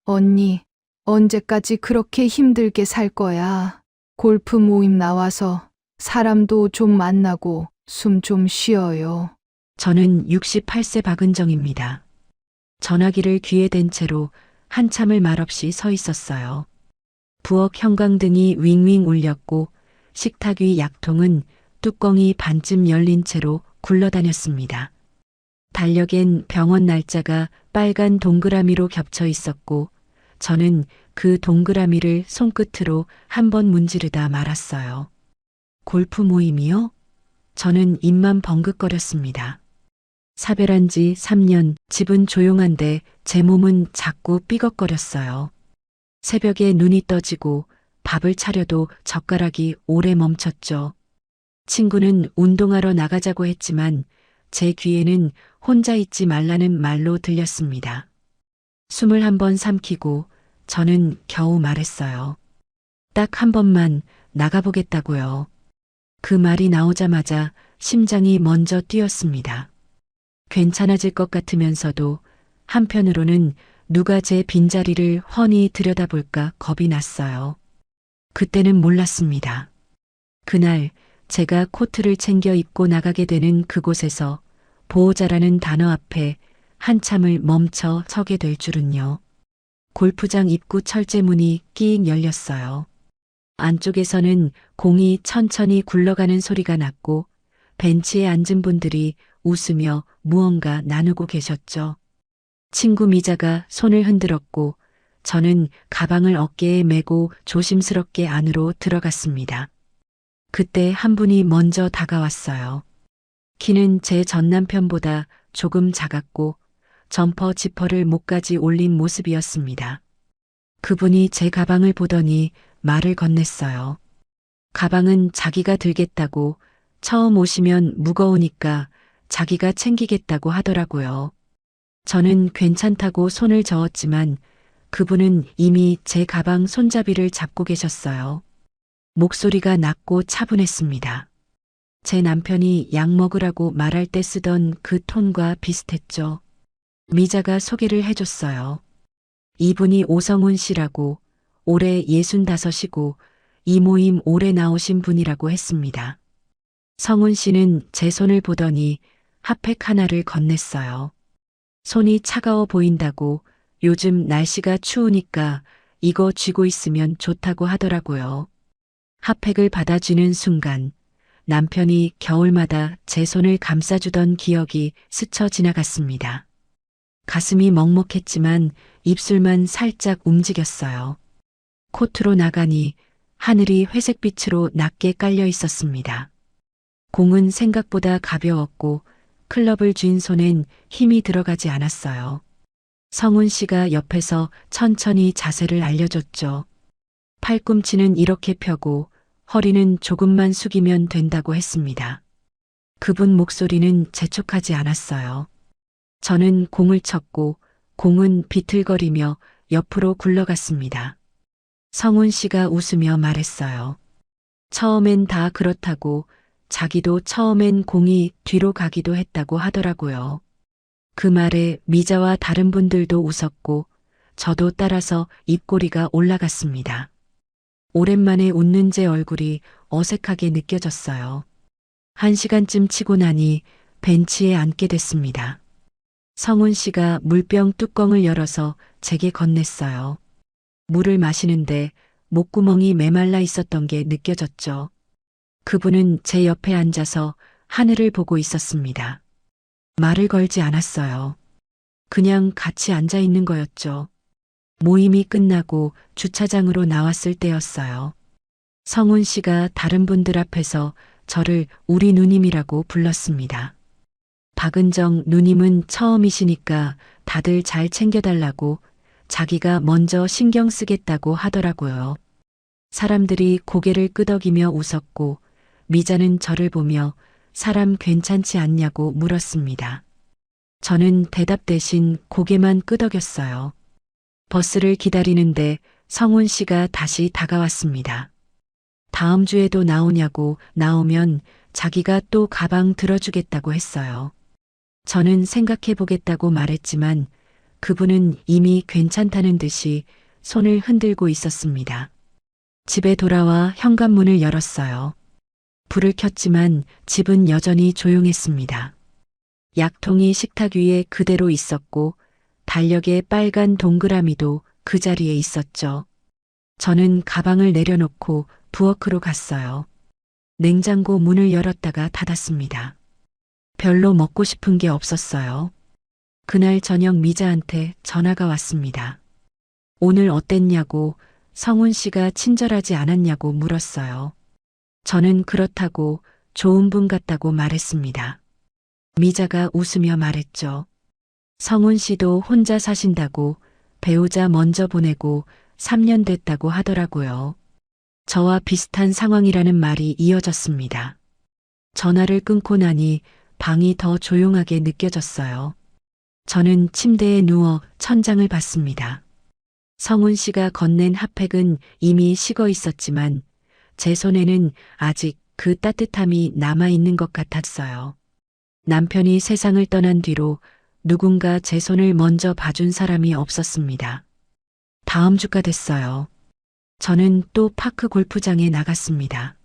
언니, 언제까지 그렇게 힘들게 살 거야? 골프 모임 나와서 사람도 좀 만나고 숨 좀 쉬어요. 저는 68세 박은정입니다. 전화기를 귀에 댄 채로 한참을 말없이 서 있었어요. 부엌 형광등이 윙윙 울렸고 식탁 위 약통은 뚜껑이 반쯤 열린 채로 굴러다녔습니다. 달력엔 병원 날짜가 빨간 동그라미로 겹쳐 있었고 저는 그 동그라미를 손끝으로 한 번 문지르다 말았어요. 골프 모임이요? 저는 입만 벙긋거렸습니다. 사별한 지 3년, 집은 조용한데 제 몸은 자꾸 삐걱거렸어요. 새벽에 눈이 떠지고 밥을 차려도 젓가락이 오래 멈췄죠. 친구는 운동하러 나가자고 했지만 제 귀에는 혼자 있지 말라는 말로 들렸습니다. 숨을 한 번 삼키고 저는 겨우 말했어요. 딱 한 번만 나가보겠다고요. 그 말이 나오자마자 심장이 먼저 뛰었습니다. 괜찮아질 것 같으면서도 한편으로는 누가 제 빈자리를 훤히 들여다볼까 겁이 났어요. 그때는 몰랐습니다. 그날 제가 코트를 챙겨 입고 나가게 되는 그곳에서 보호자라는 단어 앞에 한참을 멈춰 서게 될 줄은요. 골프장 입구 철제문이 끼익 열렸어요. 안쪽에서는 공이 천천히 굴러가는 소리가 났고 벤치에 앉은 분들이 웃으며 무언가 나누고 계셨죠. 친구 미자가 손을 흔들었고 저는 가방을 어깨에 메고 조심스럽게 안으로 들어갔습니다. 그때 한 분이 먼저 다가왔어요. 키는 제 전 남편보다 조금 작았고 점퍼 지퍼를 목까지 올린 모습이었습니다. 그분이 제 가방을 보더니 말을 건넸어요. 가방은 자기가 들겠다고, 처음 오시면 무거우니까 자기가 챙기겠다고 하더라고요. 저는 괜찮다고 손을 저었지만 그분은 이미 제 가방 손잡이를 잡고 계셨어요. 목소리가 낮고 차분했습니다. 제 남편이 약 먹으라고 말할 때 쓰던 그 톤과 비슷했죠. 미자가 소개를 해줬어요. 이분이 오성훈 씨라고 올해 65이고 이 모임 오래 나오신 분이라고 했습니다. 성훈 씨는 제 손을 보더니 핫팩 하나를 건넸어요. 손이 차가워 보인다고 요즘 날씨가 추우니까 이거 쥐고 있으면 좋다고 하더라고요. 핫팩을 받아쥐는 순간 남편이 겨울마다 제 손을 감싸주던 기억이 스쳐 지나갔습니다. 가슴이 먹먹했지만 입술만 살짝 움직였어요. 코트로 나가니 하늘이 회색빛으로 낮게 깔려 있었습니다. 공은 생각보다 가벼웠고 클럽을 쥔 손엔 힘이 들어가지 않았어요. 성훈 씨가 옆에서 천천히 자세를 알려줬죠. 팔꿈치는 이렇게 펴고 허리는 조금만 숙이면 된다고 했습니다. 그분 목소리는 재촉하지 않았어요. 저는 공을 쳤고 공은 비틀거리며 옆으로 굴러갔습니다. 성훈 씨가 웃으며 말했어요. 처음엔 다 그렇다고 자기도 처음엔 공이 뒤로 가기도 했다고 하더라고요. 그 말에 미자와 다른 분들도 웃었고 저도 따라서 입꼬리가 올라갔습니다. 오랜만에 웃는 제 얼굴이 어색하게 느껴졌어요. 1시간쯤 치고 나니 벤치에 앉게 됐습니다. 성훈 씨가 물병 뚜껑을 열어서 제게 건넸어요. 물을 마시는데 목구멍이 메말라 있었던 게 느껴졌죠. 그분은 제 옆에 앉아서 하늘을 보고 있었습니다. 말을 걸지 않았어요. 그냥 같이 앉아 있는 거였죠. 모임이 끝나고 주차장으로 나왔을 때였어요. 성훈 씨가 다른 분들 앞에서 저를 우리 누님이라고 불렀습니다. 박은정 누님은 처음이시니까 다들 잘 챙겨달라고 자기가 먼저 신경 쓰겠다고 하더라고요. 사람들이 고개를 끄덕이며 웃었고 미자는 저를 보며 사람 괜찮지 않냐고 물었습니다. 저는 대답 대신 고개만 끄덕였어요. 버스를 기다리는데 성훈 씨가 다시 다가왔습니다. 다음 주에도 나오냐고 나오면 자기가 또 가방 들어주겠다고 했어요. 저는 생각해 보겠다고 말했지만 그분은 이미 괜찮다는 듯이 손을 흔들고 있었습니다. 집에 돌아와 현관문을 열었어요. 불을 켰지만 집은 여전히 조용했습니다. 약통이 식탁 위에 그대로 있었고 달력의 빨간 동그라미도 그 자리에 있었죠. 저는 가방을 내려놓고 부엌으로 갔어요. 냉장고 문을 열었다가 닫았습니다. 별로 먹고 싶은 게 없었어요. 그날 저녁 미자한테 전화가 왔습니다. 오늘 어땠냐고, 성훈 씨가 친절하지 않았냐고 물었어요. 저는 그렇다고 좋은 분 같다고 말했습니다. 미자가 웃으며 말했죠. 성훈 씨도 혼자 사신다고 배우자 먼저 보내고 3년 됐다고 하더라고요. 저와 비슷한 상황이라는 말이 이어졌습니다. 전화를 끊고 나니 방이 더 조용하게 느껴졌어요. 저는 침대에 누워 천장을 봤습니다. 성훈 씨가 건넨 핫팩은 이미 식어 있었지만 제 손에는 아직 그 따뜻함이 남아있는 것 같았어요. 남편이 세상을 떠난 뒤로 누군가 제 손을 먼저 봐준 사람이 없었습니다. 다음 주가 됐어요. 저는 또 파크 골프장에 나갔습니다.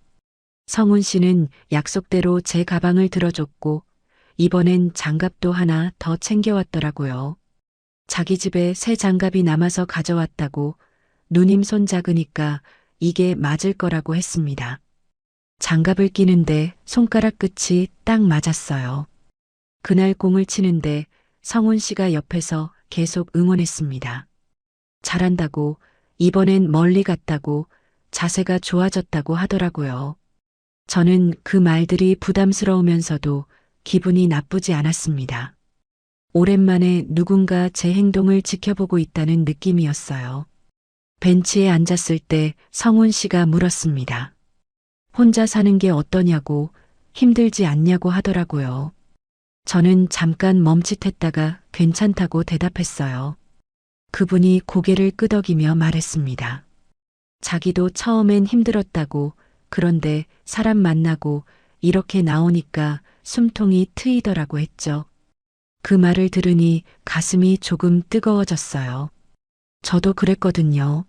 성훈 씨는 약속대로 제 가방을 들어줬고 이번엔 장갑도 하나 더 챙겨왔더라고요. 자기 집에 새 장갑이 남아서 가져왔다고 누님 손 작으니까 이게 맞을 거라고 했습니다. 장갑을 끼는데 손가락 끝이 딱 맞았어요. 그날 공을 치는데 성훈 씨가 옆에서 계속 응원했습니다. 잘한다고, 이번엔 멀리 갔다고, 자세가 좋아졌다고 하더라고요. 저는 그 말들이 부담스러우면서도 기분이 나쁘지 않았습니다. 오랜만에 누군가 제 행동을 지켜보고 있다는 느낌이었어요. 벤치에 앉았을 때 성훈 씨가 물었습니다. 혼자 사는 게 어떠냐고, 힘들지 않냐고 하더라고요. 저는 잠깐 멈칫했다가 괜찮다고 대답했어요. 그분이 고개를 끄덕이며 말했습니다. 자기도 처음엔 힘들었다고, 그런데 사람 만나고 이렇게 나오니까 숨통이 트이더라고 했죠. 그 말을 들으니 가슴이 조금 뜨거워졌어요. 저도 그랬거든요.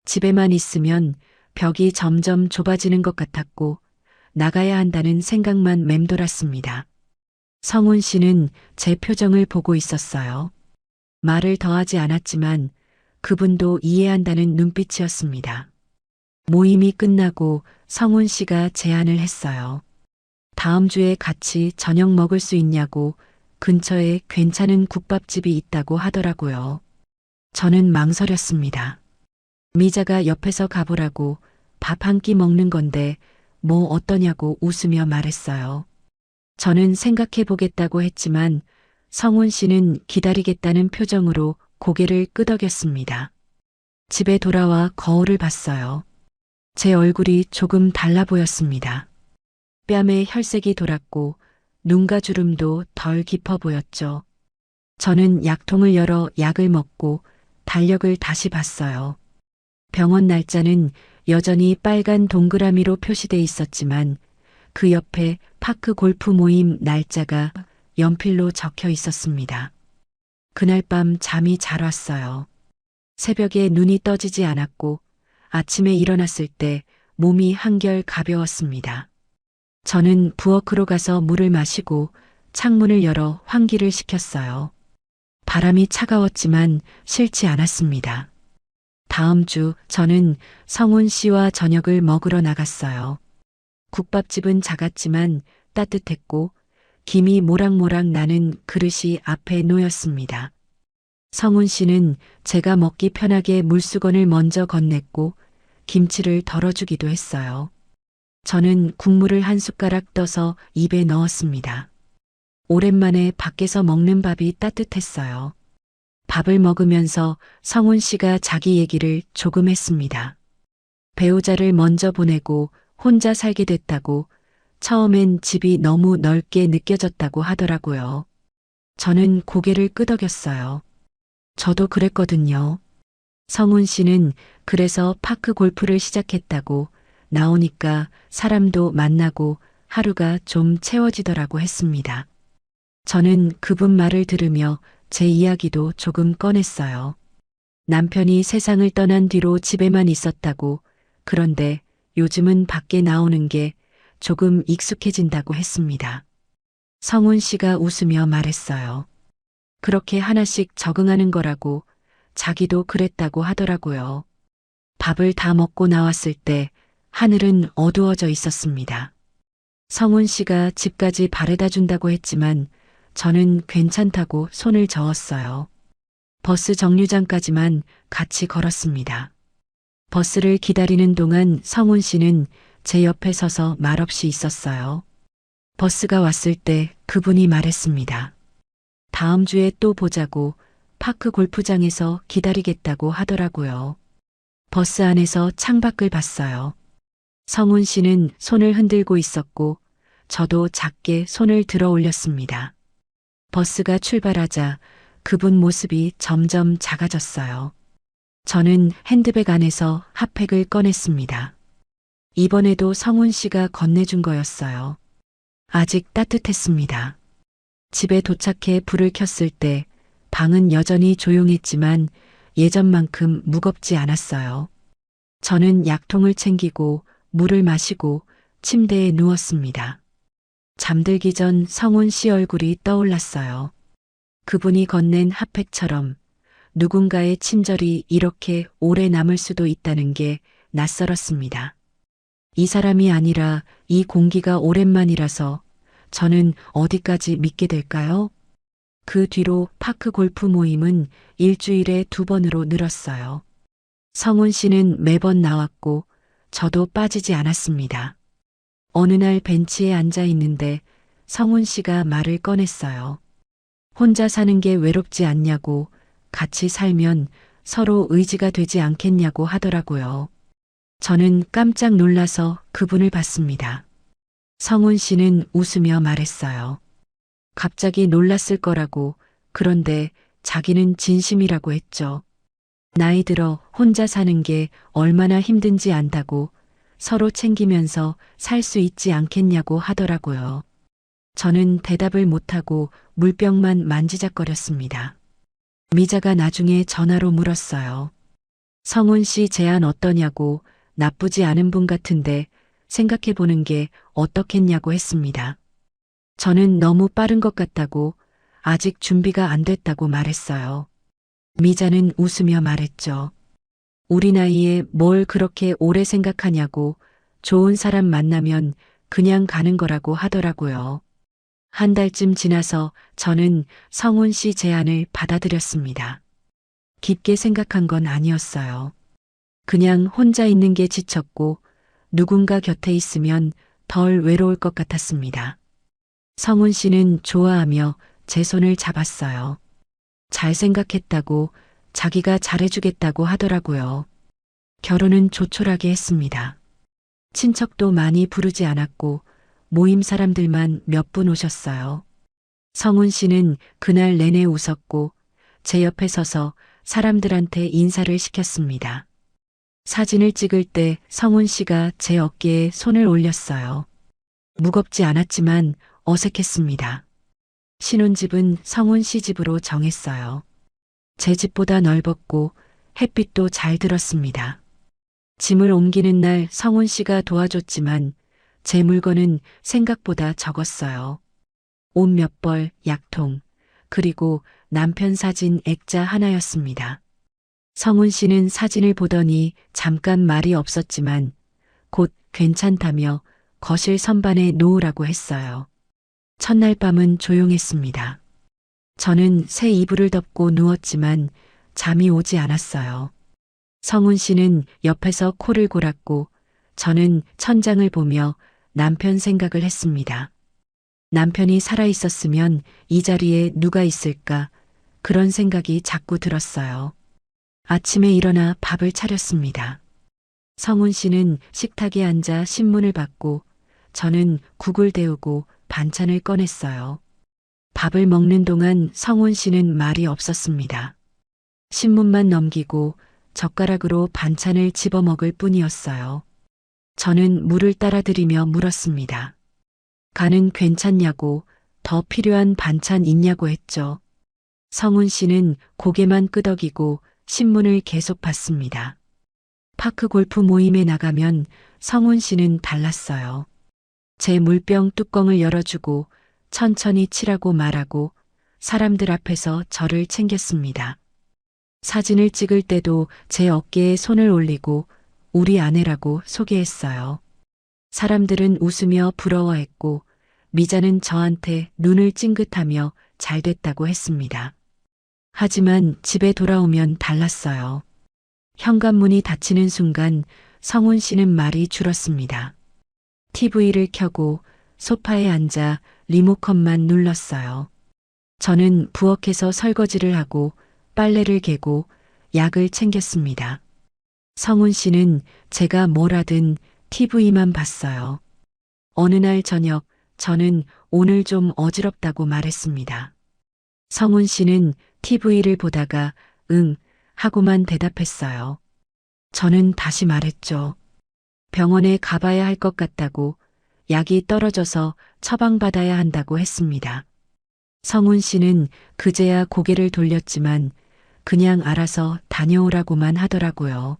집에만 있으면 벽이 점점 좁아지는 것 같았고 나가야 한다는 생각만 맴돌았습니다. 성훈 씨는 제 표정을 보고 있었어요. 말을 더하지 않았지만 그분도 이해한다는 눈빛이었습니다. 모임이 끝나고 성훈 씨가 제안을 했어요. 다음 주에 같이 저녁 먹을 수 있냐고 근처에 괜찮은 국밥집이 있다고 하더라고요. 저는 망설였습니다. 미자가 옆에서 가보라고 밥 한 끼 먹는 건데 뭐 어떠냐고 웃으며 말했어요. 저는 생각해 보겠다고 했지만 성훈 씨는 기다리겠다는 표정으로 고개를 끄덕였습니다. 집에 돌아와 거울을 봤어요. 제 얼굴이 조금 달라 보였습니다. 뺨에 혈색이 돌았고 눈가 주름도 덜 깊어 보였죠. 저는 약통을 열어 약을 먹고 달력을 다시 봤어요. 병원 날짜는 여전히 빨간 동그라미로 표시돼 있었지만 그 옆에 파크 골프 모임 날짜가 연필로 적혀 있었습니다. 그날 밤 잠이 잘 왔어요. 새벽에 눈이 떠지지 않았고 아침에 일어났을 때 몸이 한결 가벼웠습니다. 저는 부엌으로 가서 물을 마시고 창문을 열어 환기를 시켰어요. 바람이 차가웠지만 싫지 않았습니다. 다음 주 저는 성훈 씨와 저녁을 먹으러 나갔어요. 국밥집은 작았지만 따뜻했고 김이 모락모락 나는 그릇이 앞에 놓였습니다. 성훈 씨는 제가 먹기 편하게 물수건을 먼저 건넸고 김치를 덜어주기도 했어요. 저는 국물을 한 숟가락 떠서 입에 넣었습니다. 오랜만에 밖에서 먹는 밥이 따뜻했어요. 밥을 먹으면서 성훈 씨가 자기 얘기를 조금 했습니다. 배우자를 먼저 보내고 혼자 살게 됐다고, 처음엔 집이 너무 넓게 느껴졌다고 하더라고요. 저는 고개를 끄덕였어요. 저도 그랬거든요. 성훈 씨는 그래서 파크 골프를 시작했다고, 나오니까 사람도 만나고 하루가 좀 채워지더라고 했습니다. 저는 그분 말을 들으며 제 이야기도 조금 꺼냈어요. 남편이 세상을 떠난 뒤로 집에만 있었다고, 그런데 요즘은 밖에 나오는 게 조금 익숙해진다고 했습니다. 성훈 씨가 웃으며 말했어요. 그렇게 하나씩 적응하는 거라고, 자기도 그랬다고 하더라고요. 밥을 다 먹고 나왔을 때 하늘은 어두워져 있었습니다. 성훈 씨가 집까지 바래다 준다고 했지만 저는 괜찮다고 손을 저었어요. 버스 정류장까지만 같이 걸었습니다. 버스를 기다리는 동안 성훈 씨는 제 옆에 서서 말없이 있었어요. 버스가 왔을 때 그분이 말했습니다. 다음 주에 또 보자고 파크 골프장에서 기다리겠다고 하더라고요. 버스 안에서 창밖을 봤어요. 성훈 씨는 손을 흔들고 있었고 저도 작게 손을 들어 올렸습니다. 버스가 출발하자 그분 모습이 점점 작아졌어요. 저는 핸드백 안에서 핫팩을 꺼냈습니다. 이번에도 성훈 씨가 건네준 거였어요. 아직 따뜻했습니다. 집에 도착해 불을 켰을 때 방은 여전히 조용했지만 예전만큼 무겁지 않았어요. 저는 약통을 챙기고 물을 마시고 침대에 누웠습니다. 잠들기 전 성훈 씨 얼굴이 떠올랐어요. 그분이 건넨 핫팩처럼 누군가의 친절이 이렇게 오래 남을 수도 있다는 게 낯설었습니다. 이 사람이 아니라 이 공기가 오랜만이라서 저는 어디까지 믿게 될까요? 그 뒤로 파크 골프 모임은 일주일에 2번으로 늘었어요. 성훈 씨는 매번 나왔고 저도 빠지지 않았습니다. 어느 날 벤치에 앉아 있는데 성훈 씨가 말을 꺼냈어요. 혼자 사는 게 외롭지 않냐고, 같이 살면 서로 의지가 되지 않겠냐고 하더라고요. 저는 깜짝 놀라서 그분을 봤습니다. 성훈 씨는 웃으며 말했어요. 갑자기 놀랐을 거라고, 그런데 자기는 진심이라고 했죠. 나이 들어 혼자 사는 게 얼마나 힘든지 안다고, 서로 챙기면서 살 수 있지 않겠냐고 하더라고요. 저는 대답을 못하고 물병만 만지작거렸습니다. 미자가 나중에 전화로 물었어요. 성훈 씨 제안 어떠냐고. 나쁘지 않은 분 같은데 생각해 보는 게 어떻겠냐고 했습니다. 저는 너무 빠른 것 같다고, 아직 준비가 안 됐다고 말했어요. 미자는 웃으며 말했죠. 우리 나이에 뭘 그렇게 오래 생각하냐고, 좋은 사람 만나면 그냥 가는 거라고 하더라고요. 한 달쯤 지나서 저는 성훈 씨 제안을 받아들였습니다. 깊게 생각한 건 아니었어요. 그냥 혼자 있는 게 지쳤고 누군가 곁에 있으면 덜 외로울 것 같았습니다. 성훈 씨는 좋아하며 제 손을 잡았어요. 잘 생각했다고, 자기가 잘해주겠다고 하더라고요. 결혼은 조촐하게 했습니다. 친척도 많이 부르지 않았고 모임 사람들만 몇 분 오셨어요. 성훈 씨는 그날 내내 웃었고 제 옆에 서서 사람들한테 인사를 시켰습니다. 사진을 찍을 때 성훈 씨가 제 어깨에 손을 올렸어요. 무겁지 않았지만 어색했습니다. 신혼집은 성훈 씨 집으로 정했어요. 제 집보다 넓었고 햇빛도 잘 들었습니다. 짐을 옮기는 날 성훈 씨가 도와줬지만 제 물건은 생각보다 적었어요. 옷 몇 벌, 약통, 그리고 남편 사진 액자 하나였습니다. 성훈 씨는 사진을 보더니 잠깐 말이 없었지만 곧 괜찮다며 거실 선반에 놓으라고 했어요. 첫날 밤은 조용했습니다. 저는 새 이불을 덮고 누웠지만 잠이 오지 않았어요. 성훈 씨는 옆에서 코를 골았고 저는 천장을 보며 남편 생각을 했습니다. 남편이 살아있었으면 이 자리에 누가 있을까, 그런 생각이 자꾸 들었어요. 아침에 일어나 밥을 차렸습니다. 성훈 씨는 식탁에 앉아 신문을 받고 저는 국을 데우고 반찬을 꺼냈어요. 밥을 먹는 동안 성훈 씨는 말이 없었습니다. 신문만 넘기고 젓가락으로 반찬을 집어 먹을 뿐이었어요. 저는 물을 따라드리며 물었습니다. 간은 괜찮냐고, 더 필요한 반찬 있냐고 했죠. 성훈 씨는 고개만 끄덕이고 신문을 계속 봤습니다. 파크 골프 모임에 나가면 성훈 씨는 달랐어요. 제 물병 뚜껑을 열어주고 천천히 치라고 말하고 사람들 앞에서 저를 챙겼습니다. 사진을 찍을 때도 제 어깨에 손을 올리고 우리 아내라고 소개했어요. 사람들은 웃으며 부러워했고 미자는 저한테 눈을 찡긋하며 잘 됐다고 했습니다. 하지만 집에 돌아오면 달랐어요. 현관문이 닫히는 순간 성훈 씨는 말이 줄었습니다. TV를 켜고 소파에 앉아 리모컨만 눌렀어요. 저는 부엌에서 설거지를 하고 빨래를 개고 약을 챙겼습니다. 성훈 씨는 제가 뭘 하든 TV만 봤어요. 어느 날 저녁 저는 오늘 좀 어지럽다고 말했습니다. 성훈 씨는 TV를 보다가 응 하고만 대답했어요. 저는 다시 말했죠. 병원에 가봐야 할 것 같다고, 약이 떨어져서 처방받아야 한다고 했습니다. 성훈 씨는 그제야 고개를 돌렸지만 그냥 알아서 다녀오라고만 하더라고요.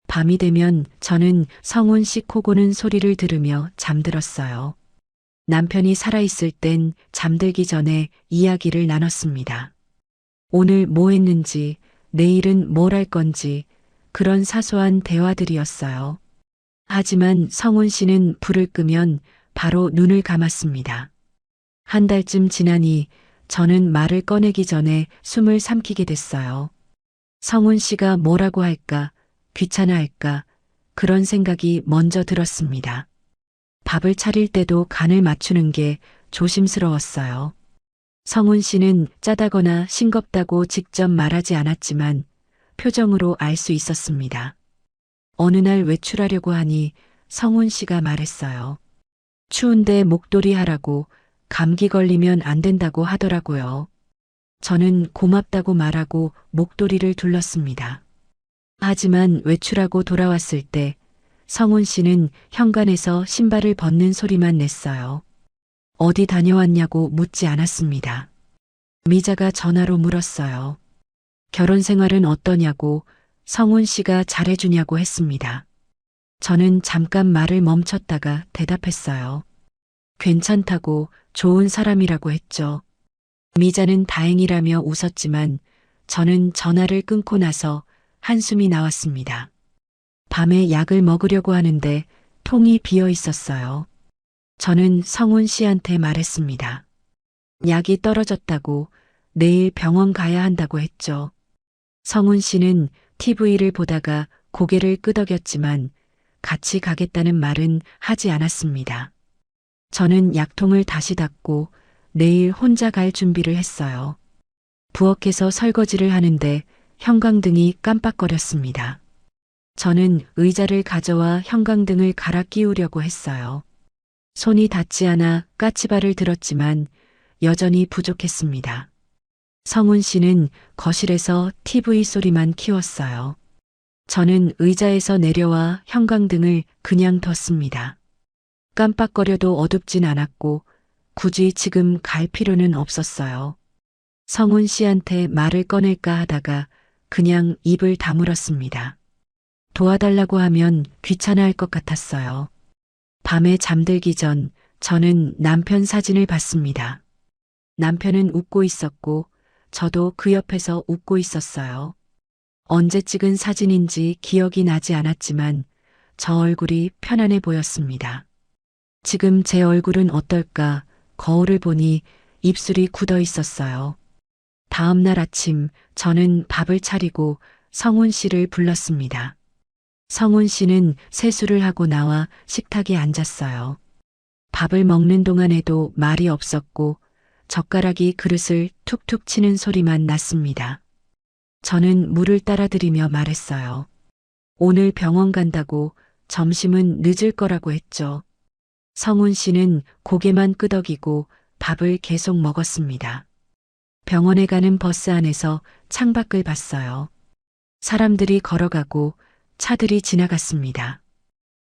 밤이 되면 저는 성훈 씨 코 고는 소리를 들으며 잠들었어요. 남편이 살아있을 땐 잠들기 전에 이야기를 나눴습니다. 오늘 뭐 했는지, 내일은 뭘 할 건지, 그런 사소한 대화들이었어요. 하지만 성훈 씨는 불을 끄면 바로 눈을 감았습니다. 한 달쯤 지나니 저는 말을 꺼내기 전에 숨을 삼키게 됐어요. 성훈 씨가 뭐라고 할까, 귀찮아할까, 그런 생각이 먼저 들었습니다. 밥을 차릴 때도 간을 맞추는 게 조심스러웠어요. 성훈 씨는 짜다거나 싱겁다고 직접 말하지 않았지만 표정으로 알 수 있었습니다. 어느 날 외출하려고 하니 성훈 씨가 말했어요. 추운데 목도리 하라고, 감기 걸리면 안 된다고 하더라고요. 저는 고맙다고 말하고 목도리를 둘렀습니다. 하지만 외출하고 돌아왔을 때 성훈 씨는 현관에서 신발을 벗는 소리만 냈어요. 어디 다녀왔냐고 묻지 않았습니다. 미자가 전화로 물었어요. 결혼 생활은 어떠냐고, 성훈 씨가 잘해주냐고 했습니다. 저는 잠깐 말을 멈췄다가 대답했어요. 괜찮다고, 좋은 사람이라고 했죠. 미자는 다행이라며 웃었지만 저는 전화를 끊고 나서 한숨이 나왔습니다. 밤에 약을 먹으려고 하는데 통이 비어 있었어요. 저는 성훈 씨한테 말했습니다. 약이 떨어졌다고, 내일 병원 가야 한다고 했죠. 성훈 씨는 TV를 보다가 고개를 끄덕였지만 같이 가겠다는 말은 하지 않았습니다. 저는 약통을 다시 닫고 내일 혼자 갈 준비를 했어요. 부엌에서 설거지를 하는데 형광등이 깜빡거렸습니다. 저는 의자를 가져와 형광등을 갈아 끼우려고 했어요. 손이 닿지 않아 까치발을 들었지만 여전히 부족했습니다. 성훈 씨는 거실에서 TV 소리만 키웠어요. 저는 의자에서 내려와 형광등을 그냥 뒀습니다. 깜빡거려도 어둡진 않았고 굳이 지금 갈 필요는 없었어요. 성훈 씨한테 말을 꺼낼까 하다가 그냥 입을 다물었습니다. 도와달라고 하면 귀찮아할 것 같았어요. 밤에 잠들기 전 저는 남편 사진을 봤습니다. 남편은 웃고 있었고 저도 그 옆에서 웃고 있었어요. 언제 찍은 사진인지 기억이 나지 않았지만 저 얼굴이 편안해 보였습니다. 지금 제 얼굴은 어떨까? 거울을 보니 입술이 굳어 있었어요. 다음 날 아침 저는 밥을 차리고 성훈 씨를 불렀습니다. 성훈 씨는 세수를 하고 나와 식탁에 앉았어요. 밥을 먹는 동안에도 말이 없었고 젓가락이 그릇을 툭툭 치는 소리만 났습니다. 저는 물을 따라드리며 말했어요. 오늘 병원 간다고, 점심은 늦을 거라고 했죠. 성훈 씨는 고개만 끄덕이고 밥을 계속 먹었습니다. 병원에 가는 버스 안에서 창밖을 봤어요. 사람들이 걸어가고 차들이 지나갔습니다.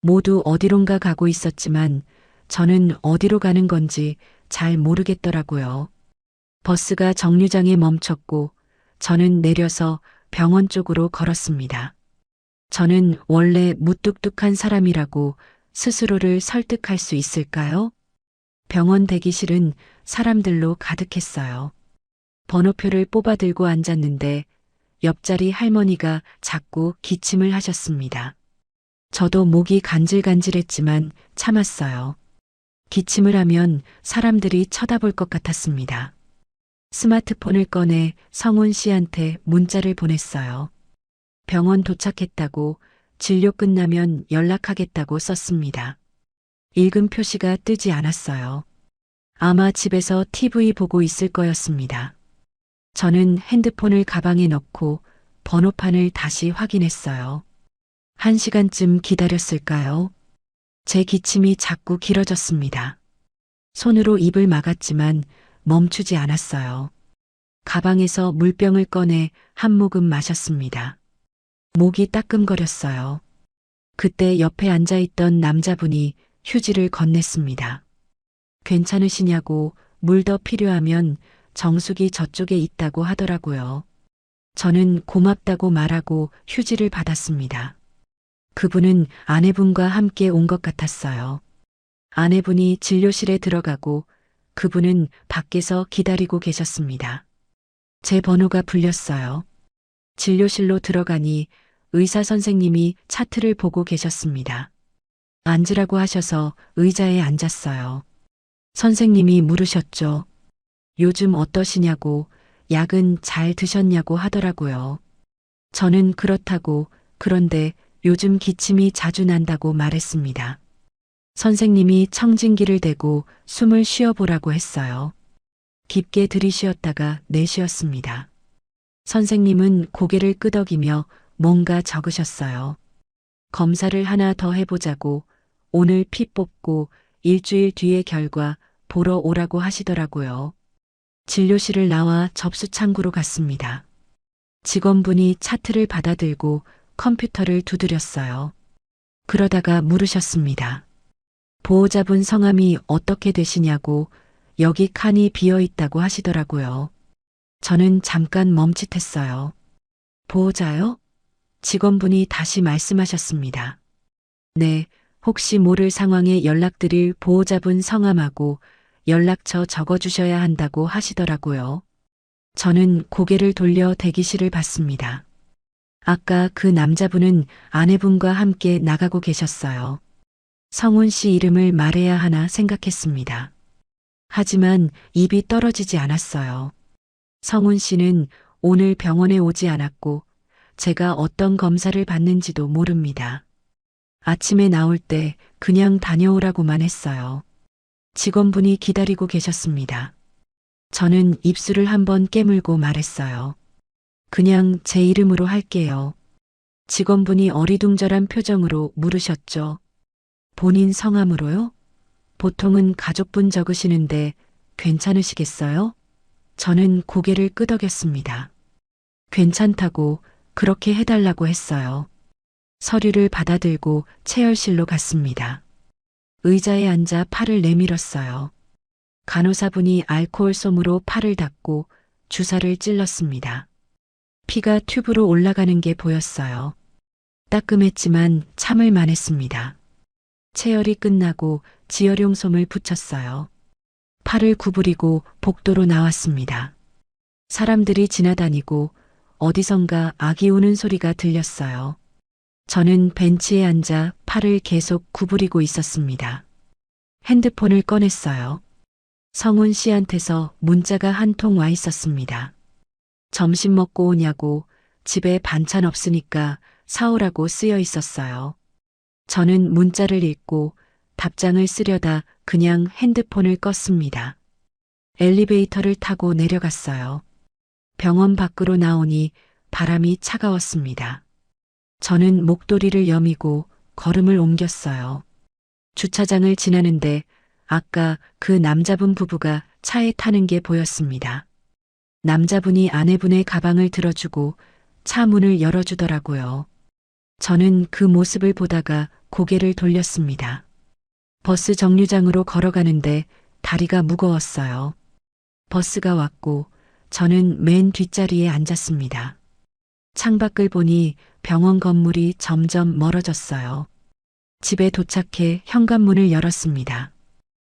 모두 어디론가 가고 있었지만 저는 어디로 가는 건지 잘 모르겠더라고요. 버스가 정류장에 멈췄고 저는 내려서 병원 쪽으로 걸었습니다. 저는 원래 무뚝뚝한 사람이라고 스스로를 설득할 수 있을까요? 병원 대기실은 사람들로 가득했어요. 번호표를 뽑아 들고 앉았는데 옆자리 할머니가 자꾸 기침을 하셨습니다. 저도 목이 간질간질했지만 참았어요. 기침을 하면 사람들이 쳐다볼 것 같았습니다. 스마트폰을 꺼내 성훈 씨한테 문자를 보냈어요. 병원 도착했다고, 진료 끝나면 연락하겠다고 썼습니다. 읽음 표시가 뜨지 않았어요. 아마 집에서 TV 보고 있을 거였습니다. 저는 핸드폰을 가방에 넣고 번호판을 다시 확인했어요. 1시간쯤 기다렸을까요? 제 기침이 자꾸 길어졌습니다. 손으로 입을 막았지만 멈추지 않았어요. 가방에서 물병을 꺼내 한 모금 마셨습니다. 목이 따끔거렸어요. 그때 옆에 앉아있던 남자분이 휴지를 건넸습니다. 괜찮으시냐고, 물 더 필요하면 정수기 저쪽에 있다고 하더라고요. 저는 고맙다고 말하고 휴지를 받았습니다. 그분은 아내분과 함께 온 것 같았어요. 아내분이 진료실에 들어가고 그분은 밖에서 기다리고 계셨습니다. 제 번호가 불렸어요. 진료실로 들어가니 의사 선생님이 차트를 보고 계셨습니다. 앉으라고 하셔서 의자에 앉았어요. 선생님이 물으셨죠. 요즘 어떠시냐고, 약은 잘 드셨냐고 하더라고요. 저는 그렇다고, 그런데 요즘 기침이 자주 난다고 말했습니다. 선생님이 청진기를 대고 숨을 쉬어보라고 했어요. 깊게 들이쉬었다가 내쉬었습니다. 선생님은 고개를 끄덕이며 뭔가 적으셨어요. 검사를 하나 더 해보자고, 오늘 피 뽑고 일주일 뒤에 결과 보러 오라고 하시더라고요. 진료실을 나와 접수 창구로 갔습니다. 직원분이 차트를 받아들고 컴퓨터를 두드렸어요. 그러다가 물으셨습니다. 보호자분 성함이 어떻게 되시냐고, 여기 칸이 비어 있다고 하시더라고요. 저는 잠깐 멈칫했어요. 보호자요? 직원분이 다시 말씀하셨습니다. 네, 혹시 모를 상황에 연락드릴 보호자분 성함하고 연락처 적어주셔야 한다고 하시더라고요. 저는 고개를 돌려 대기실을 봤습니다. 아까 그 남자분은 아내분과 함께 나가고 계셨어요. 성훈 씨 이름을 말해야 하나 생각했습니다. 하지만 입이 떨어지지 않았어요. 성훈 씨는 오늘 병원에 오지 않았고 제가 어떤 검사를 받는지도 모릅니다. 아침에 나올 때 그냥 다녀오라고만 했어요. 직원분이 기다리고 계셨습니다. 저는 입술을 한번 깨물고 말했어요. 그냥 제 이름으로 할게요. 직원분이 어리둥절한 표정으로 물으셨죠. 본인 성함으로요? 보통은 가족분 적으시는데 괜찮으시겠어요? 저는 고개를 끄덕였습니다. 괜찮다고, 그렇게 해달라고 했어요. 서류를 받아들고 체열실로 갔습니다. 의자에 앉아 팔을 내밀었어요. 간호사분이 알코올 솜으로 팔을 닦고 주사를 찔렀습니다. 피가 튜브로 올라가는 게 보였어요. 따끔했지만 참을 만했습니다. 체열이 끝나고 지혈용 솜을 붙였어요. 팔을 구부리고 복도로 나왔습니다. 사람들이 지나다니고 어디선가 아기 우는 소리가 들렸어요. 저는 벤치에 앉아 팔을 계속 구부리고 있었습니다. 핸드폰을 꺼냈어요. 성훈 씨한테서 문자가 한 통 와 있었습니다. 점심 먹고 오냐고, 집에 반찬 없으니까 사오라고 쓰여 있었어요. 저는 문자를 읽고 답장을 쓰려다 그냥 핸드폰을 껐습니다. 엘리베이터를 타고 내려갔어요. 병원 밖으로 나오니 바람이 차가웠습니다. 저는 목도리를 여미고 걸음을 옮겼어요. 주차장을 지나는데 아까 그 남자분 부부가 차에 타는 게 보였습니다. 남자분이 아내분의 가방을 들어주고 차 문을 열어주더라고요. 저는 그 모습을 보다가 고개를 돌렸습니다. 버스 정류장으로 걸어가는데 다리가 무거웠어요. 버스가 왔고 저는 맨 뒷자리에 앉았습니다. 창밖을 보니 병원 건물이 점점 멀어졌어요. 집에 도착해 현관문을 열었습니다.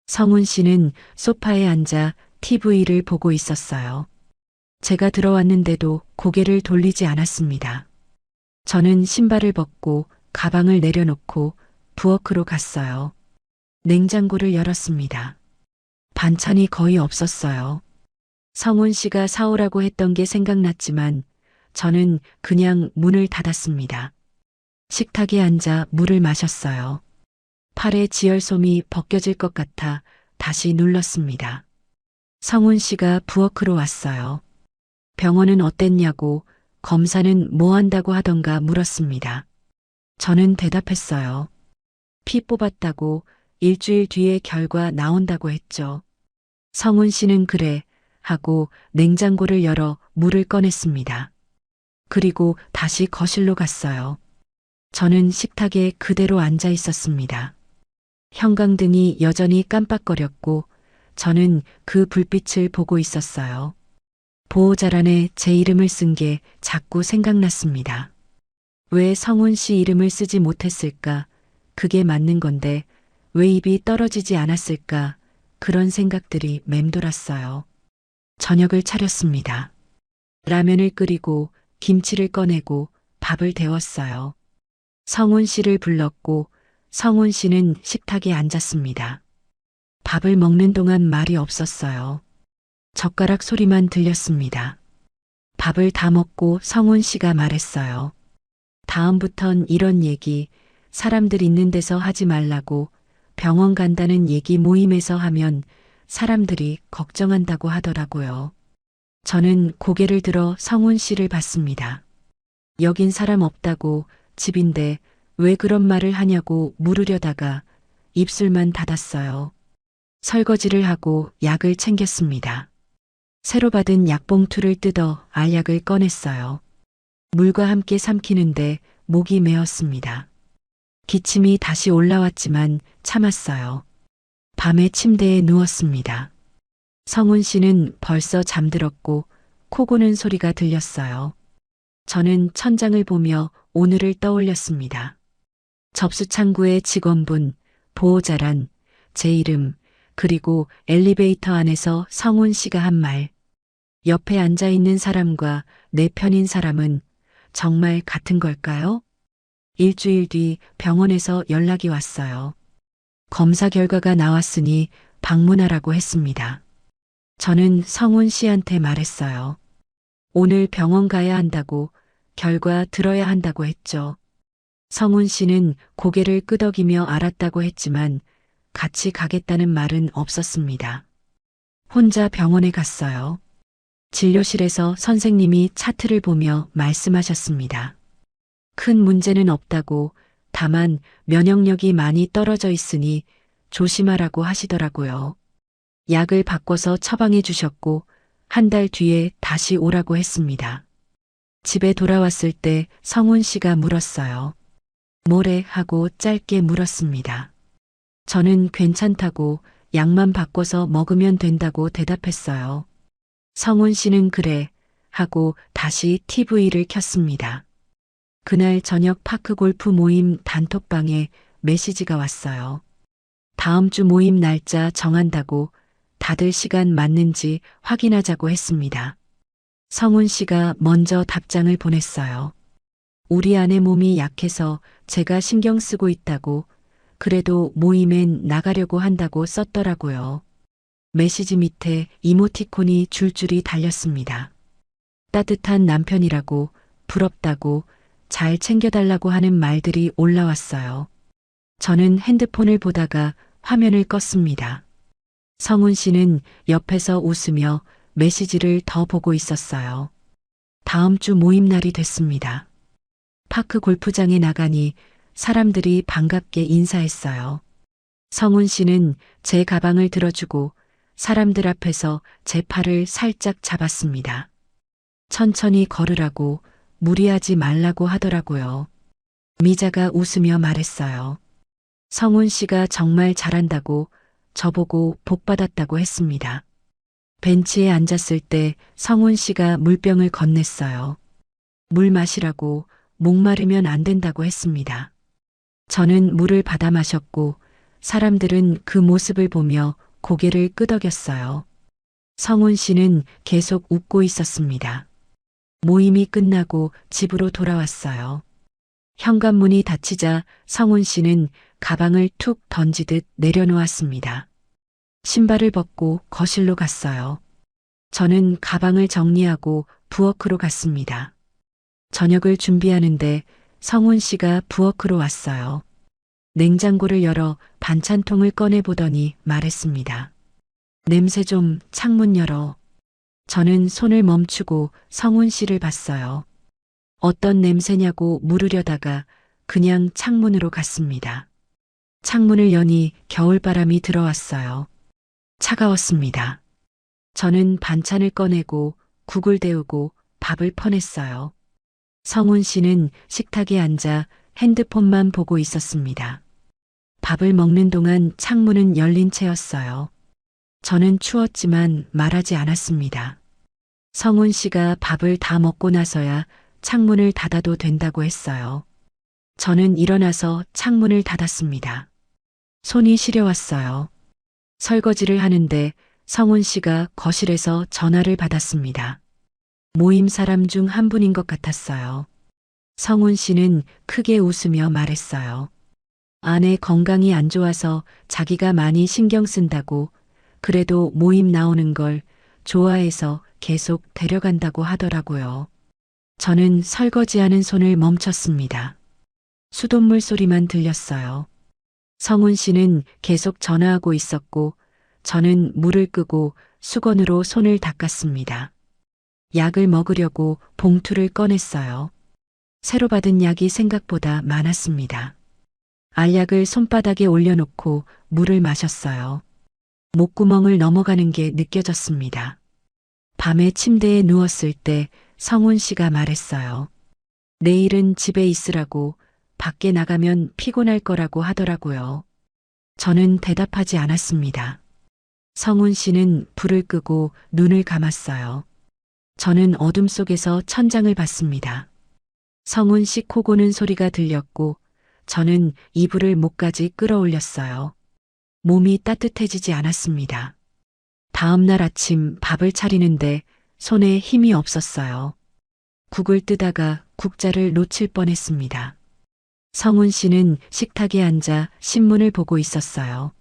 성훈 씨는 소파에 앉아 TV를 보고 있었어요. 제가 들어왔는데도 고개를 돌리지 않았습니다. 저는 신발을 벗고 가방을 내려놓고 부엌으로 갔어요. 냉장고를 열었습니다. 반찬이 거의 없었어요. 성훈 씨가 사오라고 했던 게 생각났지만 저는 그냥 문을 닫았습니다. 식탁에 앉아 물을 마셨어요. 팔에 지혈솜이 벗겨질 것 같아 다시 눌렀습니다. 성훈 씨가 부엌으로 왔어요. 병원은 어땠냐고, 검사는 뭐 한다고 하던가 물었습니다. 저는 대답했어요. 피 뽑았다고, 일주일 뒤에 결과 나온다고 했죠. 성훈 씨는 그래 하고 냉장고를 열어 물을 꺼냈습니다. 그리고 다시 거실로 갔어요. 저는 식탁에 그대로 앉아 있었습니다. 형광등이 여전히 깜빡거렸고 저는 그 불빛을 보고 있었어요. 보호자란에 제 이름을 쓴 게 자꾸 생각났습니다. 왜 성훈 씨 이름을 쓰지 못했을까? 그게 맞는 건데 왜 입이 떨어지지 않았을까? 그런 생각들이 맴돌았어요. 저녁을 차렸습니다. 라면을 끓이고 김치를 꺼내고 밥을 데웠어요. 성훈 씨를 불렀고 성훈 씨는 식탁에 앉았습니다. 밥을 먹는 동안 말이 없었어요. 젓가락 소리만 들렸습니다. 밥을 다 먹고 성훈 씨가 말했어요. 다음부턴 이런 얘기 사람들 있는 데서 하지 말라고, 병원 간다는 얘기 모임에서 하면 사람들이 걱정한다고 하더라고요. 저는 고개를 들어 성훈 씨를 봤습니다. 여긴 사람 없다고, 집인데 왜 그런 말을 하냐고 물으려다가 입술만 닫았어요. 설거지를 하고 약을 챙겼습니다. 새로 받은 약봉투를 뜯어 알약을 꺼냈어요. 물과 함께 삼키는데 목이 메었습니다. 기침이 다시 올라왔지만 참았어요. 밤에 침대에 누웠습니다. 성훈 씨는 벌써 잠들었고 코 고는 소리가 들렸어요. 저는 천장을 보며 오늘을 떠올렸습니다. 접수창구의 직원분, 보호자란, 제 이름, 그리고 엘리베이터 안에서 성훈 씨가 한 말. 옆에 앉아 있는 사람과 내 편인 사람은 정말 같은 걸까요? 일주일 뒤 병원에서 연락이 왔어요. 검사 결과가 나왔으니 방문하라고 했습니다. 저는 성훈 씨한테 말했어요. 오늘 병원 가야 한다고, 결과 들어야 한다고 했죠. 성훈 씨는 고개를 끄덕이며 알았다고 했지만 같이 가겠다는 말은 없었습니다. 혼자 병원에 갔어요. 진료실에서 선생님이 차트를 보며 말씀하셨습니다. 큰 문제는 없다고, 다만 면역력이 많이 떨어져 있으니 조심하라고 하시더라고요. 약을 바꿔서 처방해 주셨고 한 달 뒤에 다시 오라고 했습니다. 집에 돌아왔을 때 성훈 씨가 물었어요. 뭐래 하고 짧게 물었습니다. 저는 괜찮다고, 약만 바꿔서 먹으면 된다고 대답했어요. 성훈 씨는 그래 하고 다시 TV를 켰습니다. 그날 저녁 파크 골프 모임 단톡방에 메시지가 왔어요. 다음 주 모임 날짜 정한다고, 다들 시간 맞는지 확인하자고 했습니다. 성훈 씨가 먼저 답장을 보냈어요. 우리 아내 몸이 약해서 제가 신경 쓰고 있다고, 그래도 모임엔 나가려고 한다고 썼더라고요. 메시지 밑에 이모티콘이 줄줄이 달렸습니다. 따뜻한 남편이라고, 부럽다고, 잘 챙겨달라고 하는 말들이 올라왔어요. 저는 핸드폰을 보다가 화면을 껐습니다. 성훈 씨는 옆에서 웃으며 메시지를 더 보고 있었어요. 다음 주 모임 날이 됐습니다. 파크 골프장에 나가니 사람들이 반갑게 인사했어요. 성훈 씨는 제 가방을 들어주고 사람들 앞에서 제 팔을 살짝 잡았습니다. 천천히 걸으라고, 무리하지 말라고 하더라고요. 미자가 웃으며 말했어요. 성훈 씨가 정말 잘한다고, 저보고 복 받았다고 했습니다. 벤치에 앉았을 때 성훈 씨가 물병을 건넸어요. 물 마시라고, 목마르면 안 된다고 했습니다. 저는 물을 받아 마셨고 사람들은 그 모습을 보며 고개를 끄덕였어요. 성훈 씨는 계속 웃고 있었습니다. 모임이 끝나고 집으로 돌아왔어요. 현관문이 닫히자 성훈 씨는 가방을 툭 던지듯 내려놓았습니다. 신발을 벗고 거실로 갔어요. 저는 가방을 정리하고 부엌으로 갔습니다. 저녁을 준비하는데 성훈 씨가 부엌으로 왔어요. 냉장고를 열어 반찬통을 꺼내보더니 말했습니다. 냄새 좀, 창문 열어. 저는 손을 멈추고 성훈 씨를 봤어요. 어떤 냄새냐고 물으려다가 그냥 창문으로 갔습니다. 창문을 여니 겨울바람이 들어왔어요. 차가웠습니다. 저는 반찬을 꺼내고 국을 데우고 밥을 퍼냈어요. 성훈 씨는 식탁에 앉아 핸드폰만 보고 있었습니다. 밥을 먹는 동안 창문은 열린 채였어요. 저는 추웠지만 말하지 않았습니다. 성훈 씨가 밥을 다 먹고 나서야 창문을 닫아도 된다고 했어요. 저는 일어나서 창문을 닫았습니다. 손이 시려왔어요. 설거지를 하는데 성훈 씨가 거실에서 전화를 받았습니다. 모임 사람 중 한 분인 것 같았어요. 성훈 씨는 크게 웃으며 말했어요. 아내 건강이 안 좋아서 자기가 많이 신경 쓴다고, 그래도 모임 나오는 걸 좋아해서 계속 데려간다고 하더라고요. 저는 설거지하는 손을 멈췄습니다. 수돗물 소리만 들렸어요. 성훈 씨는 계속 전화하고 있었고 저는 물을 끄고 수건으로 손을 닦았습니다. 약을 먹으려고 봉투를 꺼냈어요. 새로 받은 약이 생각보다 많았습니다. 알약을 손바닥에 올려놓고 물을 마셨어요. 목구멍을 넘어가는 게 느껴졌습니다. 밤에 침대에 누웠을 때 성훈 씨가 말했어요. 내일은 집에 있으라고, 밖에 나가면 피곤할 거라고 하더라고요. 저는 대답하지 않았습니다. 성훈 씨는 불을 끄고 눈을 감았어요. 저는 어둠 속에서 천장을 봤습니다. 성훈 씨 코 고는 소리가 들렸고 저는 이불을 목까지 끌어올렸어요. 몸이 따뜻해지지 않았습니다. 다음 날 아침 밥을 차리는데 손에 힘이 없었어요. 국을 뜨다가 국자를 놓칠 뻔했습니다. 성훈 씨는 식탁에 앉아 신문을 보고 있었어요.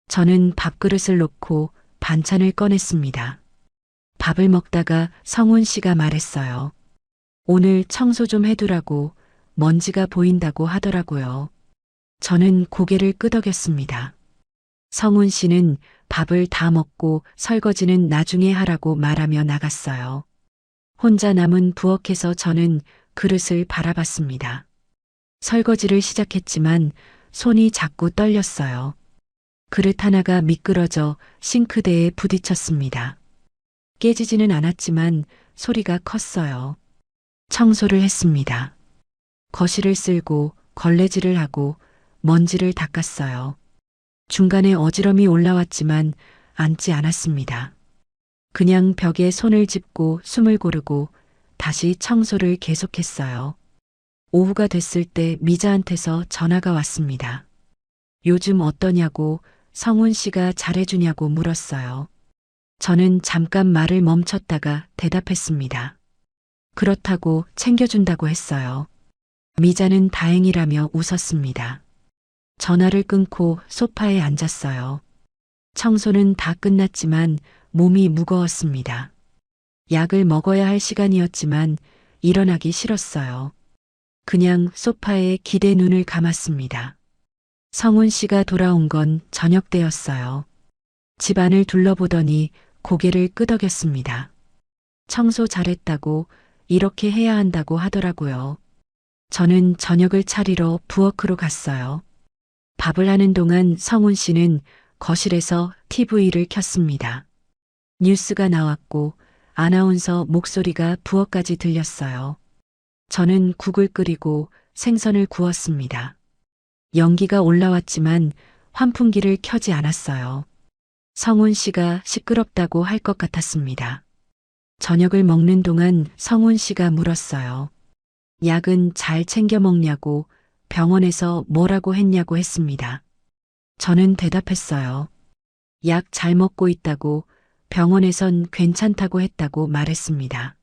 저는 밥그릇을 놓고 반찬을 꺼냈습니다. 밥을 먹다가 성훈 씨가 말했어요. 오늘 청소 좀 해두라고, 먼지가 보인다고 하더라고요. 저는 고개를 끄덕였습니다. 성훈 씨는 밥을 다 먹고 설거지는 나중에 하라고 말하며 나갔어요. 혼자 남은 부엌에서 저는 그릇을 바라봤습니다. 설거지를 시작했지만 손이 자꾸 떨렸어요. 그릇 하나가 미끄러져 싱크대에 부딪혔습니다. 깨지지는 않았지만 소리가 컸어요. 청소를 했습니다. 거실을 쓸고 걸레질을 하고 먼지를 닦았어요. 중간에 어지럼이 올라왔지만 앉지 않았습니다. 그냥 벽에 손을 짚고 숨을 고르고 다시 청소를 계속했어요. 오후가 됐을 때 미자한테서 전화가 왔습니다. 요즘 어떠냐고, 성훈 씨가 잘해주냐고 물었어요. 저는 잠깐 말을 멈췄다가 대답했습니다. 그렇다고 챙겨준다고 했어요. 미자는 다행이라며 웃었습니다. 전화를 끊고 소파에 앉았어요. 청소는 다 끝났지만 몸이 무거웠습니다. 약을 먹어야 할 시간이었지만 일어나기 싫었어요. 그냥 소파에 기대 눈을 감았습니다. 성훈 씨가 돌아온 건 저녁 때였어요. 집안을 둘러보더니 고개를 끄덕였습니다. 청소 잘했다고, 이렇게 해야 한다고 하더라고요. 저는 저녁을 차리러 부엌으로 갔어요. 밥을 하는 동안 성훈 씨는 거실에서 TV를 켰습니다. 뉴스가 나왔고 아나운서 목소리가 부엌까지 들렸어요. 저는 국을 끓이고 생선을 구웠습니다. 연기가 올라왔지만 환풍기를 켜지 않았어요. 성훈 씨가 시끄럽다고 할 것 같았습니다. 저녁을 먹는 동안 성훈 씨가 물었어요. 약은 잘 챙겨 먹냐고, 병원에서 뭐라고 했냐고 했습니다. 저는 대답했어요. 약 잘 먹고 있다고, 병원에선 괜찮다고 했다고 말했습니다.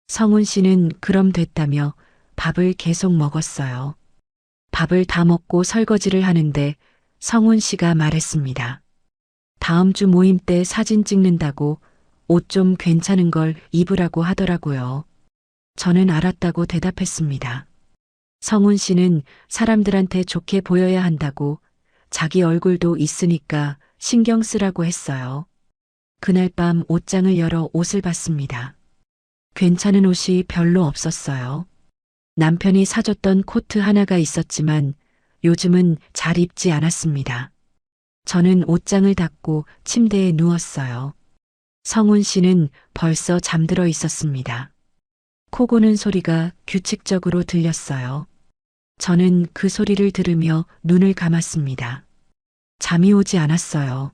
성훈 씨는 그럼 됐다며 밥을 계속 먹었어요. 밥을 다 먹고 설거지를 하는데 성훈 씨가 말했습니다. 다음 주 모임 때 사진 찍는다고 옷 좀 괜찮은 걸 입으라고 하더라고요. 저는 알았다고 대답했습니다. 성훈 씨는 사람들한테 좋게 보여야 한다고 자기 얼굴도 있으니까 신경 쓰라고 했어요. 그날 밤 옷장을 열어 옷을 봤습니다. 괜찮은 옷이 별로 없었어요. 남편이 사줬던 코트 하나가 있었지만 요즘은 잘 입지 않았습니다. 저는 옷장을 닫고 침대에 누웠어요. 성훈 씨는 벌써 잠들어 있었습니다. 코 고는 소리가 규칙적으로 들렸어요. 저는 그 소리를 들으며 눈을 감았습니다. 잠이 오지 않았어요.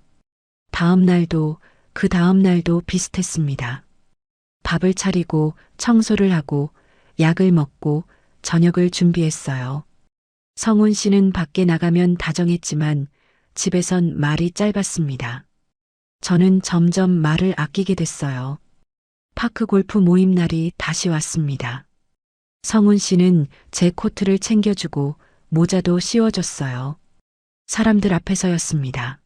다음 날도 그 다음 날도 비슷했습니다. 밥을 차리고 청소를 하고 약을 먹고 저녁을 준비했어요. 성훈 씨는 밖에 나가면 다정했지만 집에선 말이 짧았습니다. 저는 점점 말을 아끼게 됐어요. 파크 골프 모임 날이 다시 왔습니다. 성훈 씨는 제 코트를 챙겨주고 모자도 씌워줬어요. 사람들 앞에서였습니다.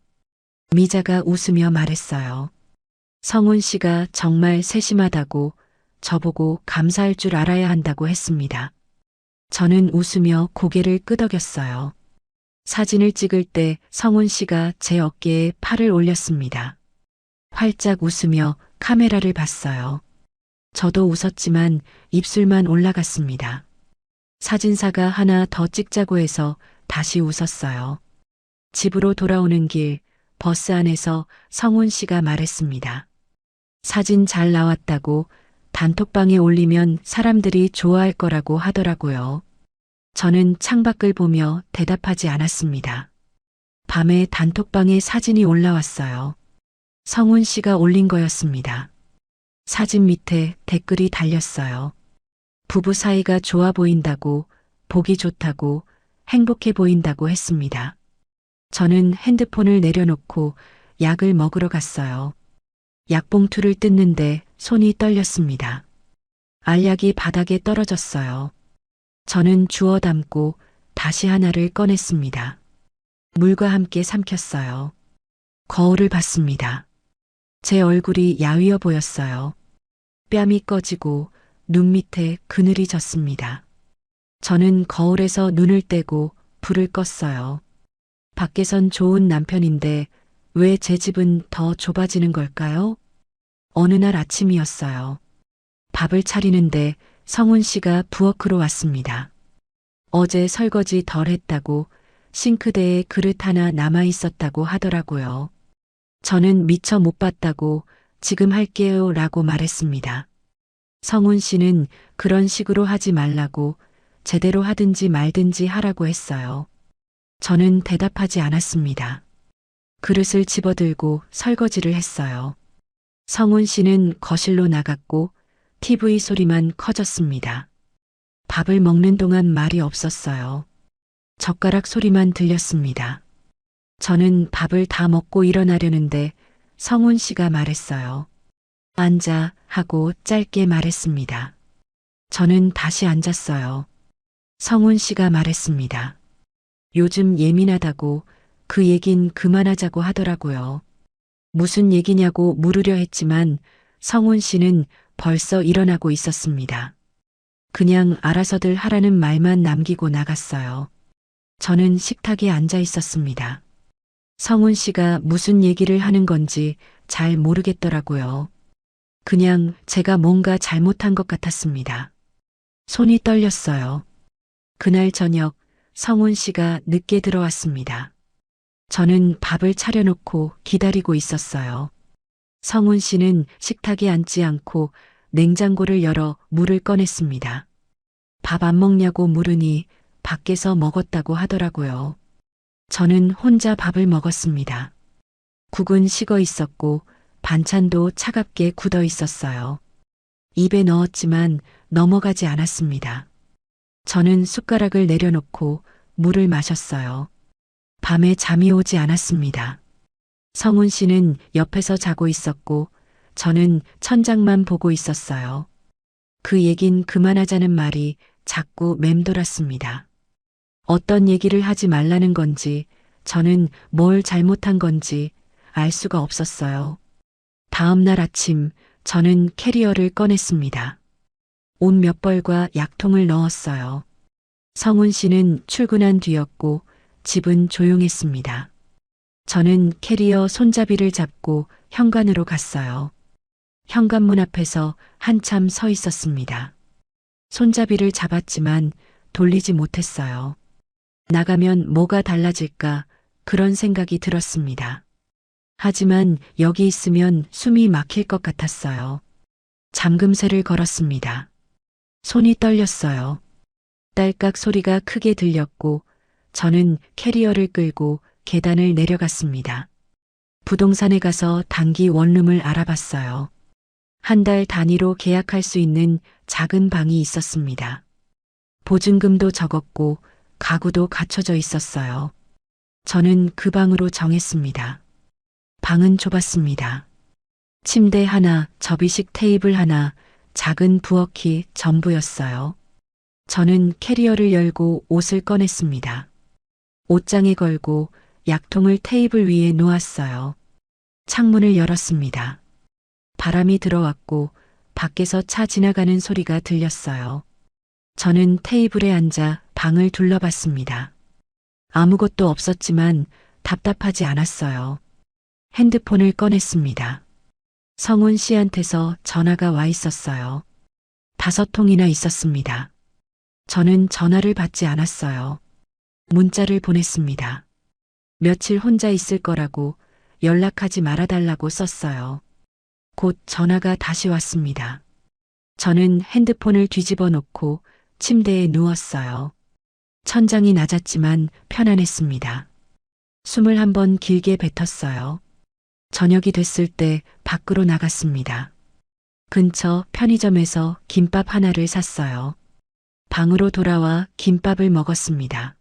미자가 웃으며 말했어요. 성훈 씨가 정말 세심하다고 저보고 감사할 줄 알아야 한다고 했습니다. 저는 웃으며 고개를 끄덕였어요. 사진을 찍을 때 성훈 씨가 제 어깨에 팔을 올렸습니다. 활짝 웃으며 카메라를 봤어요. 저도 웃었지만 입술만 올라갔습니다. 사진사가 하나 더 찍자고 해서 다시 웃었어요. 집으로 돌아오는 길 버스 안에서 성훈 씨가 말했습니다. 사진 잘 나왔다고 단톡방에 올리면 사람들이 좋아할 거라고 하더라고요. 저는 창밖을 보며 대답하지 않았습니다. 밤에 단톡방에 사진이 올라왔어요. 성훈 씨가 올린 거였습니다. 사진 밑에 댓글이 달렸어요. 부부 사이가 좋아 보인다고, 보기 좋다고, 행복해 보인다고 했습니다. 저는 핸드폰을 내려놓고 약을 먹으러 갔어요. 약봉투를 뜯는데 손이 떨렸습니다. 알약이 바닥에 떨어졌어요. 저는 주워 담고 다시 하나를 꺼냈습니다. 물과 함께 삼켰어요. 거울을 봤습니다. 제 얼굴이 야위어 보였어요. 뺨이 꺼지고 눈 밑에 그늘이 졌습니다. 저는 거울에서 눈을 떼고 불을 껐어요. 밖에선 좋은 남편인데 왜 제 집은 더 좁아지는 걸까요? 어느 날 아침이었어요. 밥을 차리는데 성훈 씨가 부엌으로 왔습니다. 어제 설거지 덜 했다고 싱크대에 그릇 하나 남아 있었다고 하더라고요. 저는 미처 못 봤다고 지금 할게요 라고 말했습니다. 성훈 씨는 그런 식으로 하지 말라고 제대로 하든지 말든지 하라고 했어요. 저는 대답하지 않았습니다. 그릇을 집어들고 설거지를 했어요. 성훈 씨는 거실로 나갔고 TV 소리만 커졌습니다. 밥을 먹는 동안 말이 없었어요. 젓가락 소리만 들렸습니다. 저는 밥을 다 먹고 일어나려는데 성훈 씨가 말했어요. 앉아 하고 짧게 말했습니다. 저는 다시 앉았어요. 성훈 씨가 말했습니다. 요즘 예민하다고 그 얘긴 그만하자고 하더라고요. 무슨 얘기냐고 물으려 했지만 성훈 씨는 벌써 일어나고 있었습니다. 그냥 알아서들 하라는 말만 남기고 나갔어요. 저는 식탁에 앉아 있었습니다. 성훈 씨가 무슨 얘기를 하는 건지 잘 모르겠더라고요. 그냥 제가 뭔가 잘못한 것 같았습니다. 손이 떨렸어요. 그날 저녁 성훈 씨가 늦게 들어왔습니다. 저는 밥을 차려놓고 기다리고 있었어요. 성훈 씨는 식탁에 앉지 않고 냉장고를 열어 물을 꺼냈습니다. 밥 안 먹냐고 물으니 밖에서 먹었다고 하더라고요. 저는 혼자 밥을 먹었습니다. 국은 식어 있었고 반찬도 차갑게 굳어 있었어요. 입에 넣었지만 넘어가지 않았습니다. 저는 숟가락을 내려놓고 물을 마셨어요. 밤에 잠이 오지 않았습니다. 성훈 씨는 옆에서 자고 있었고 저는 천장만 보고 있었어요. 그 얘긴 그만하자는 말이 자꾸 맴돌았습니다. 어떤 얘기를 하지 말라는 건지 저는 뭘 잘못한 건지 알 수가 없었어요. 다음 날 아침 저는 캐리어를 꺼냈습니다. 옷 몇 벌과 약통을 넣었어요. 성훈 씨는 출근한 뒤였고 집은 조용했습니다. 저는 캐리어 손잡이를 잡고 현관으로 갔어요. 현관문 앞에서 한참 서 있었습니다. 손잡이를 잡았지만 돌리지 못했어요. 나가면 뭐가 달라질까 그런 생각이 들었습니다. 하지만 여기 있으면 숨이 막힐 것 같았어요. 잠금쇠를 걸었습니다. 손이 떨렸어요. 딸깍 소리가 크게 들렸고 저는 캐리어를 끌고 계단을 내려갔습니다. 부동산에 가서 단기 원룸을 알아봤어요. 한 달 단위로 계약할 수 있는 작은 방이 있었습니다. 보증금도 적었고 가구도 갖춰져 있었어요. 저는 그 방으로 정했습니다. 방은 좁았습니다. 침대 하나, 접이식 테이블 하나, 작은 부엌이 전부였어요. 저는 캐리어를 열고 옷을 꺼냈습니다. 옷장에 걸고 약통을 테이블 위에 놓았어요. 창문을 열었습니다. 바람이 들어왔고 밖에서 차 지나가는 소리가 들렸어요. 저는 테이블에 앉아 방을 둘러봤습니다. 아무것도 없었지만 답답하지 않았어요. 핸드폰을 꺼냈습니다. 성훈 씨한테서 전화가 와 있었어요. 5통이나 있었습니다. 저는 전화를 받지 않았어요. 문자를 보냈습니다. 며칠 혼자 있을 거라고 연락하지 말아달라고 썼어요. 곧 전화가 다시 왔습니다. 저는 핸드폰을 뒤집어 놓고 침대에 누웠어요. 천장이 낮았지만 편안했습니다. 숨을 한번 길게 뱉었어요. 저녁이 됐을 때 밖으로 나갔습니다. 근처 편의점에서 김밥 하나를 샀어요. 방으로 돌아와 김밥을 먹었습니다.